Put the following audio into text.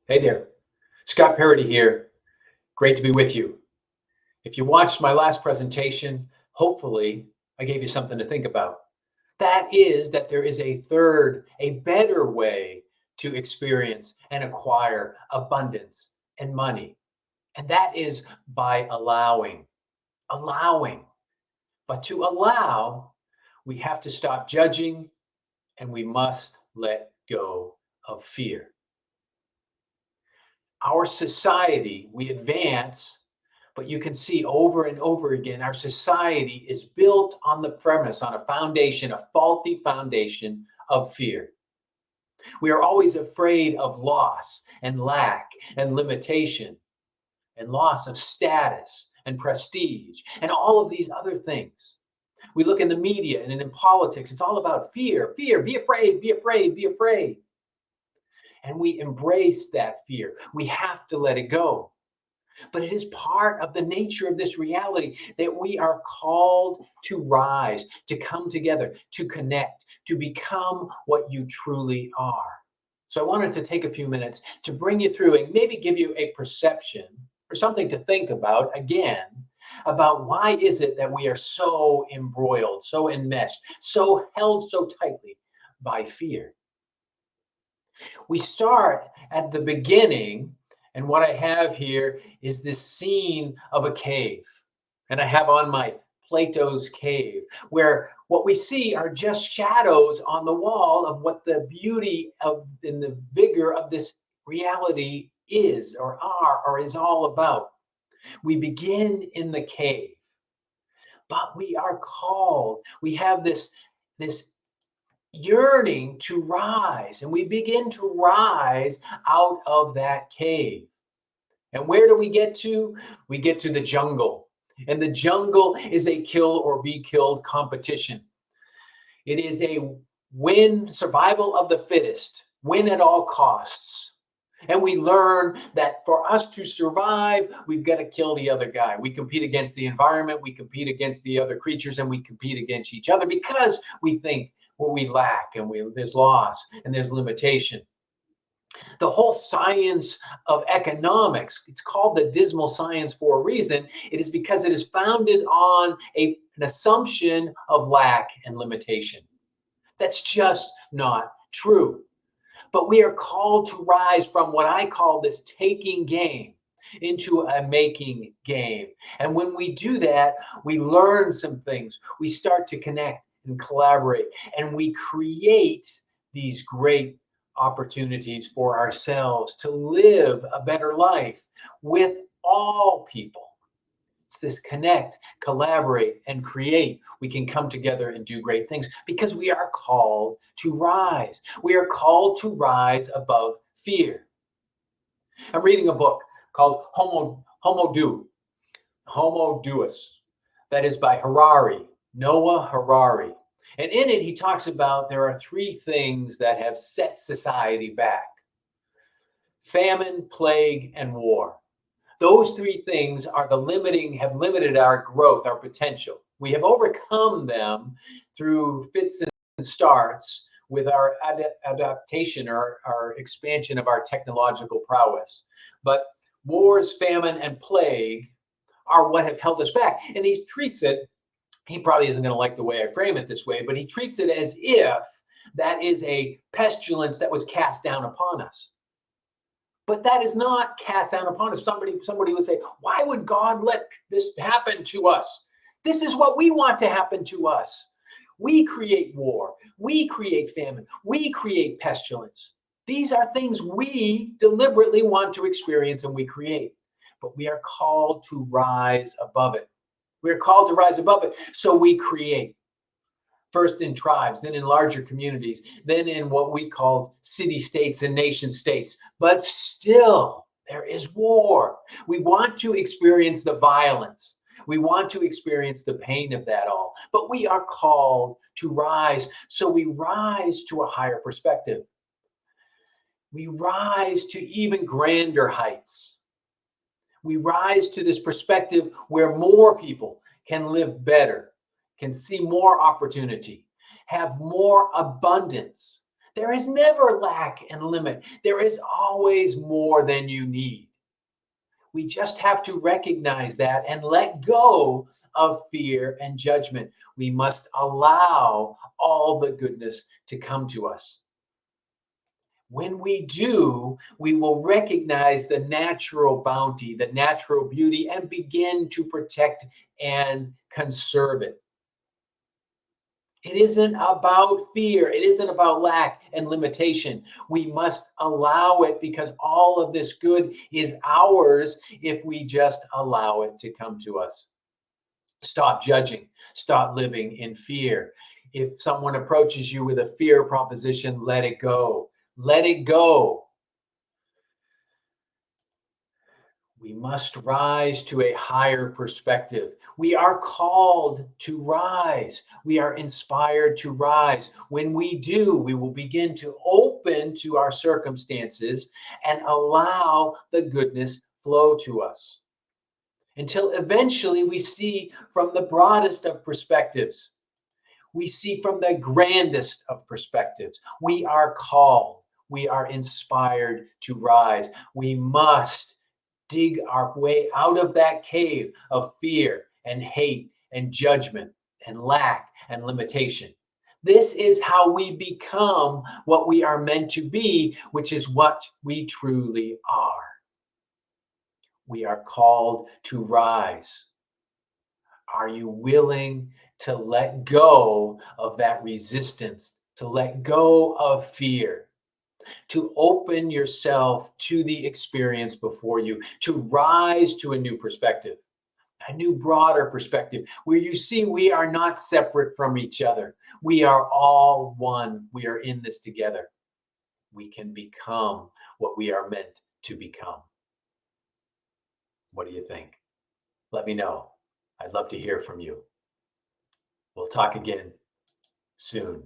Hey there, Scott Paradis here. Great to be with you. If you watched my last presentation, hopefully I gave you something to think about. That is that there is a third, a better way to experience and acquire abundance and money. And that is by allowing. But to allow, we have to stop judging and we must let go of fear. Our society, we advance, but you can see over and over again, our society is built on the premise, on a foundation, a faulty foundation of fear. We are always afraid of loss and lack and limitation and loss of status and prestige and all of these other things. We look in the media and in politics, it's all about fear, fear, be afraid, be afraid, be afraid. And we embrace that fear. We have to let it go. But it is part of the nature of this reality that we are called to rise, to come together, to connect, to become what you truly are. So I wanted to take a few minutes to bring you through and maybe give you a perception or something to think about again about why is it that we are so embroiled, so enmeshed, so held so tightly by fear. We start at the beginning, and what I have here is this scene of a cave. And I have on my Plato's cave, where what we see are just shadows on the wall of what the beauty of and the vigor of this reality is or are or is all about. We begin in the cave, but we are called. We have this yearning to rise, and we begin to rise out of that cave. And where do we get to? We get to the jungle. And the jungle is a kill or be killed competition. It is a win, survival of the fittest, win at all costs. And we learn that for us to survive, we've got to kill the other guy. We compete against the environment, we compete against the other creatures, and we compete against each other because we think we lack and there's loss and there's limitation. The whole science of economics, it's called the dismal science for a reason. It is because it is founded on an assumption of lack and limitation. That's just not true. But we are called to rise from what I call this taking game into a making game. And when we do that, we learn some things. We start to connect and collaborate, and we create these great opportunities for ourselves to live a better life with all people. It's this connect, collaborate, and create. We can come together and do great things because we are called to rise. We are called to rise above fear. I'm reading a book called Homo Deus. That is by Noah Harari. And in it, he talks about there are three things that have set society back: famine, plague, and war. Those three things have limited our growth, our potential. We have overcome them through fits and starts with our adaptation or our expansion of our technological prowess. But wars, famine, and plague are what have held us back. And he treats it, he probably isn't going to like the way I frame it this way, but he treats it as if that is a pestilence that was cast down upon us. But that is not cast down upon us. Somebody would say, why would God let this happen to us? This is what we want to happen to us. We create war. We create famine. We create pestilence. These are things we deliberately want to experience and we create. But we are called to rise above it. We're called to rise above it. So we create. First in tribes, then in larger communities, then in what we call city states and nation states. But still, there is war. We want to experience the violence. We want to experience the pain of that all. But we are called to rise. So we rise to a higher perspective. We rise to even grander heights. We rise to this perspective where more people can live better, can see more opportunity, have more abundance. There is never lack and limit. There is always more than you need. We just have to recognize that and let go of fear and judgment. We must allow all the goodness to come to us. When we do, we will recognize the natural bounty, the natural beauty, and begin to protect and conserve it. It isn't about fear. It isn't about lack and limitation. We must allow it because all of this good is ours if we just allow it to come to us. Stop judging. Stop living in fear. If someone approaches you with a fear proposition, let it go. Let it go. We must rise to a higher perspective. We are called to rise. We are inspired to rise. When we do, we will begin to open to our circumstances and allow the goodness flow to us until eventually we see from the broadest of perspectives. We see from the grandest of perspectives. We are called. We are inspired to rise. We must dig our way out of that cave of fear and hate and judgment and lack and limitation. This is how we become what we are meant to be, which is what we truly are. We are called to rise. Are you willing to let go of that resistance, to let go of fear, to open yourself to the experience before you, to rise to a new perspective, a new, broader perspective, where you see we are not separate from each other. We are all one. We are in this together. We can become what we are meant to become. What do you think? Let me know. I'd love to hear from you. We'll talk again soon.